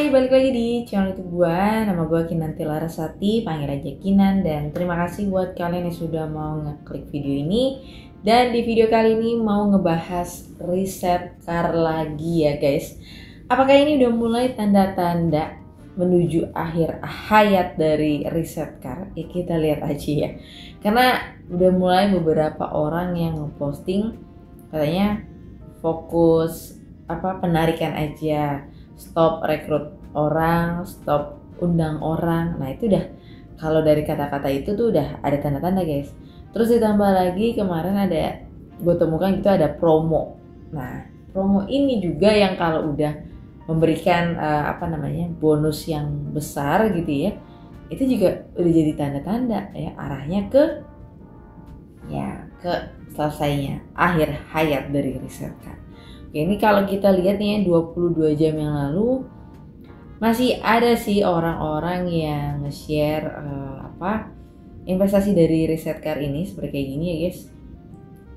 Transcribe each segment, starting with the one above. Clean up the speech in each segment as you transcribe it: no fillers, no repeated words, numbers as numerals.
Hai, balik lagi di channel YouTube gua. Nama gua Kinanti Larasati, panggil aja Kinan. Dan terima kasih buat kalian yang sudah mau ngeklik video ini. Dan di video kali ini mau ngebahas riset car lagi ya guys. Apakah ini udah mulai tanda-tanda menuju akhir hayat dari riset car? Ya kita lihat aja ya. Karena udah mulai beberapa orang yang ngeposting katanya fokus penarikan aja, stop rekrut orang, stop undang orang. Nah itu udah, kalau dari kata-kata itu tuh udah ada tanda-tanda guys. Terus ditambah lagi kemarin ada, gue temukan gitu ada promo. Nah promo ini juga yang kalau udah memberikan bonus yang besar gitu ya, itu juga udah jadi tanda-tanda ya arahnya ke selesainya akhir hayat dari riset car. Oke, ini kalau kita lihat nih 22 jam yang lalu masih ada sih orang-orang yang nge-share investasi dari riset car ini seperti kayak gini ya guys.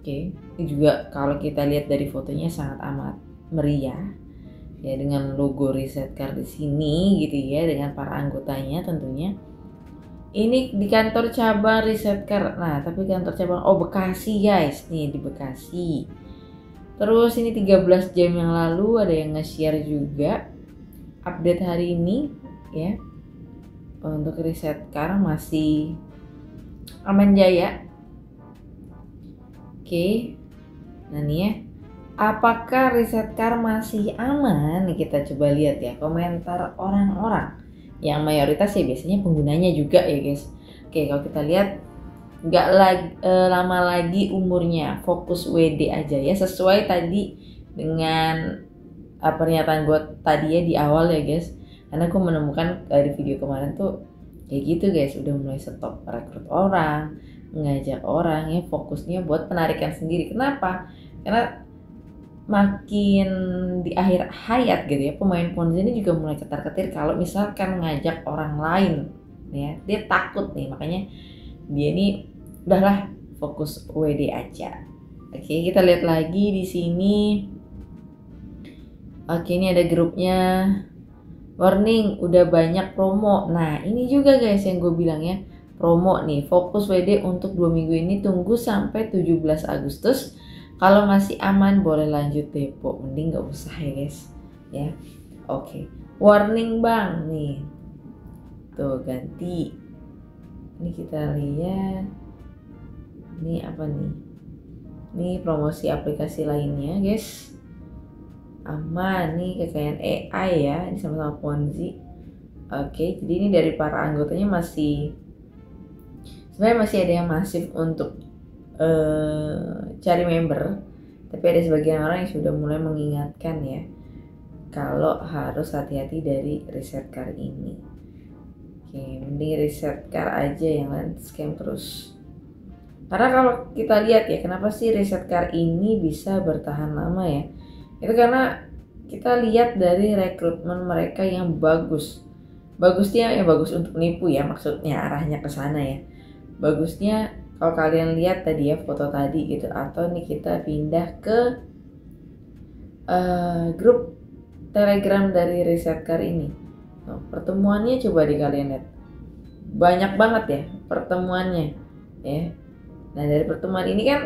Oke, ini juga kalau kita lihat dari fotonya sangat amat meriah ya, dengan logo riset car di sini gitu ya, dengan para anggotanya tentunya. Ini di kantor cabang riset car. Nah, tapi kantor cabang Bekasi guys, nih di Bekasi. Terus ini 13 jam yang lalu ada yang nge-share juga update hari ini ya. Untuk riset car masih aman jaya. Oke. Nah nih ya, apakah riset car masih aman? Nih kita coba lihat ya komentar orang-orang. Yang mayoritas ya biasanya penggunanya juga ya guys. Oke, kalau kita lihat nggak lama lagi umurnya, fokus WD aja ya, sesuai tadi dengan pernyataan gue tadi ya di awal ya guys. Karena gue menemukan dari video kemarin tuh kayak gitu guys, udah mulai stop rekrut orang, mengajak orang ya, fokusnya buat penarikan sendiri. Kenapa? Karena makin di akhir hayat gitu ya, pemain Ponzi ini juga mulai ketar-ketir kalau misalkan ngajak orang lain ya, dia takut nih, makanya dia ini udahlah fokus WD aja. Oke, kita lihat lagi di sini. Oke, ini ada grupnya. Warning, udah banyak promo. Nah, ini juga guys yang gue bilang ya, promo nih, fokus WD untuk 2 minggu ini, tunggu sampai 17 Agustus. Kalau masih aman boleh lanjut depo, mending gak usah ya guys ya. Oke, warning bang nih, tuh ganti. Ini kita lihat, ini apa nih? Ini promosi aplikasi lainnya guys. Aman nih, kekayaan AI ya, ini sama-sama Ponzi. Oke, jadi ini dari para anggotanya sebenarnya masih ada yang masif untuk cari member, tapi ada sebagian orang yang sudah mulai mengingatkan ya kalau harus hati-hati dari riset car ini. Oke, mending riset car aja, yang lain scam terus. Karena kalau kita lihat ya, kenapa sih riset car ini bisa bertahan lama ya? Itu karena kita lihat dari rekrutmen mereka yang bagus. Bagusnya ya bagus untuk nipu ya, maksudnya arahnya ke sana ya. Bagusnya kalau kalian lihat tadi ya foto tadi gitu, atau nih kita pindah ke grup Telegram dari riset car ini. Nah, pertemuannya coba di kalian lihat, banyak banget ya pertemuannya ya. Nah dari pertemuan ini kan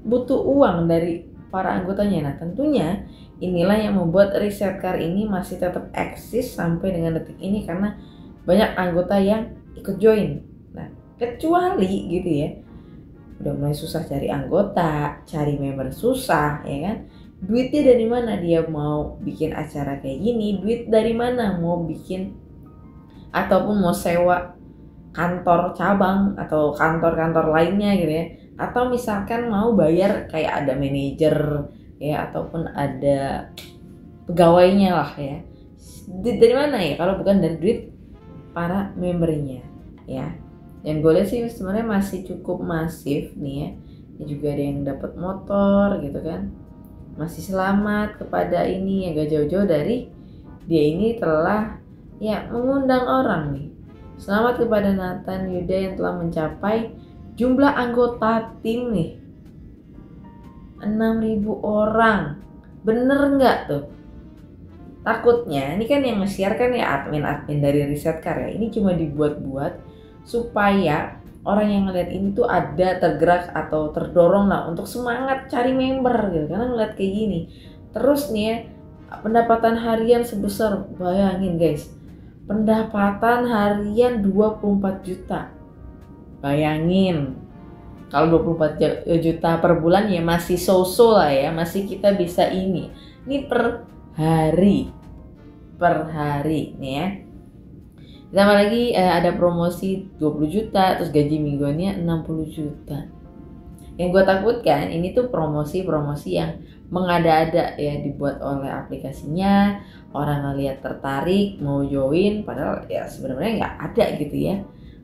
butuh uang dari para anggotanya. Nah tentunya inilah yang membuat riset car ini masih tetap eksis sampai dengan detik ini, karena banyak anggota yang ikut join. Nah kecuali gitu ya, udah mulai susah cari anggota, cari member susah ya kan. Duitnya dari mana dia mau bikin acara kayak gini? Duit dari mana mau bikin ataupun mau sewa kantor cabang atau kantor-kantor lainnya gitu ya, atau misalkan mau bayar kayak ada manajer ya, ataupun ada pegawainya lah ya. Dari mana ya kalau bukan dari duit para membernya ya. Dan gue lihat sih sebenarnya masih cukup masif nih ya. Ini juga ada yang dapat motor gitu kan, masih selamat kepada ini yang gak jauh-jauh dari dia ini telah ya mengundang orang nih. Selamat kepada Nathan Yuda yang telah mencapai jumlah anggota tim nih 6.000 orang. Bener nggak tuh? Takutnya ini kan yang nge-share kan ya admin-admin dari Risetkar ya. Ini cuma dibuat-buat supaya orang yang ngeliat ini tuh ada tergerak atau terdorong lah untuk semangat cari member gitu. Karena ngeliat kayak gini. Terus nih ya, pendapatan harian sebesar, bayangin guys, pendapatan harian 24 juta. Bayangin. Kalau 24 juta per bulan ya masih so-so lah ya, masih kita bisa ini. Ini per hari nih ya. Ditambah lagi ada promosi 20 juta, terus gaji mingguannya 60 juta. Yang gue takutkan ini tuh promosi-promosi yang mengada-ada ya, dibuat oleh aplikasinya, orang ngeliat tertarik mau join padahal ya sebenarnya nggak ada gitu ya.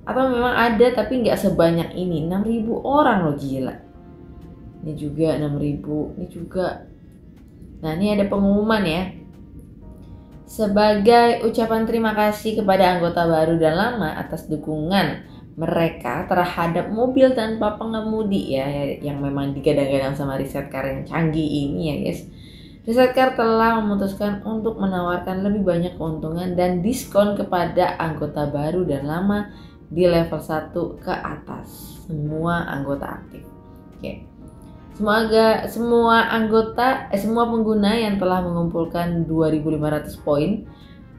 Atau memang ada tapi nggak sebanyak ini. 6.000 orang loh, gila. Ini juga 6.000, ini juga. Nah ini ada pengumuman ya. Sebagai ucapan terima kasih kepada anggota baru dan lama atas dukungan mereka terhadap mobil tanpa pengemudi ya, yang memang digadang-gadang sama Risetkar yang canggih ini ya guys. Risetkar telah memutuskan untuk menawarkan lebih banyak keuntungan dan diskon kepada anggota baru dan lama di level 1 ke atas, semua anggota aktif. Oke. Semua pengguna yang telah mengumpulkan 2.500 poin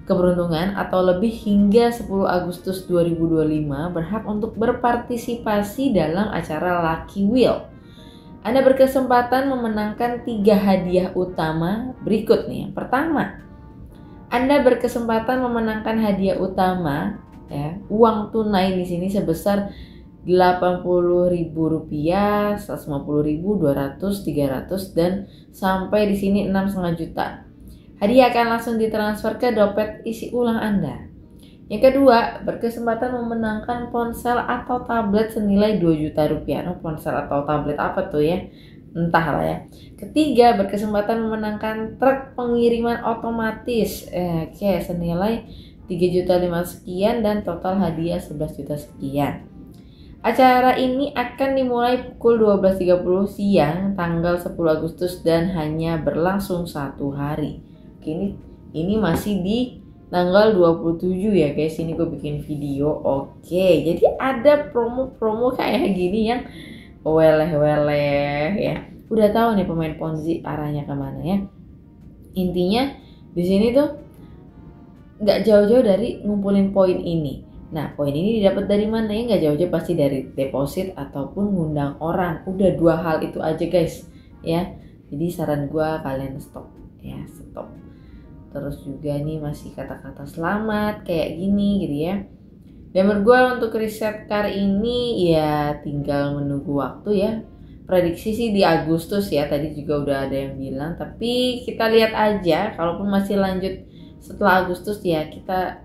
keberuntungan atau lebih hingga 10 Agustus 2025 berhak untuk berpartisipasi dalam acara Lucky Wheel. Anda berkesempatan memenangkan 3 hadiah utama berikut nih. Yang pertama, Anda berkesempatan memenangkan hadiah utama ya, uang tunai di sini sebesar Rp80.000, Rp150.000, 200, 300 dan sampai di sini 6,5 juta. Hadiah akan langsung ditransfer ke dompet isi ulang Anda. Yang kedua, berkesempatan memenangkan ponsel atau tablet senilai Rp2 juta. Oh, ponsel atau tablet apa tuh ya? Entahlah ya. Ketiga, berkesempatan memenangkan truk pengiriman otomatis senilai 3.500.000 sekian dan total hadiah 11 juta sekian. Acara ini akan dimulai pukul 12.30 siang tanggal 10 Agustus dan hanya berlangsung 1 hari. Oke, ini masih di tanggal 27 ya guys. Ini gue bikin video. Oke, jadi ada promo-promo kayak gini yang weleh-weleh ya. Udah tahu nih pemain Ponzi arahnya kemana ya. Intinya di sini tuh nggak jauh-jauh dari ngumpulin poin ini. Nah, poin ini didapat dari mana ya? Nggak jauh-jauh pasti dari deposit ataupun ngundang orang. Udah 2 hal itu aja guys ya. Jadi saran gue kalian stop ya, stop. Terus juga nih masih kata-kata selamat kayak gini gitu ya. Dan menurut gue untuk Risetkar ini ya tinggal menunggu waktu ya. Prediksi sih di Agustus ya, tadi juga udah ada yang bilang. Tapi kita lihat aja, kalaupun masih lanjut setelah Agustus ya kita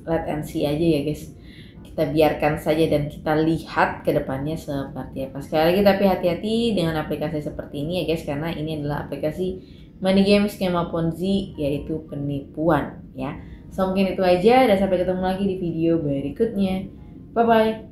let and see aja ya guys. Kita biarkan saja dan kita lihat ke depannya seperti apa. Sekali lagi tapi hati-hati dengan aplikasi seperti ini ya guys, karena ini adalah aplikasi money game skema Ponzi, yaitu penipuan ya. So mungkin itu aja dan sampai ketemu lagi di video berikutnya. Bye bye.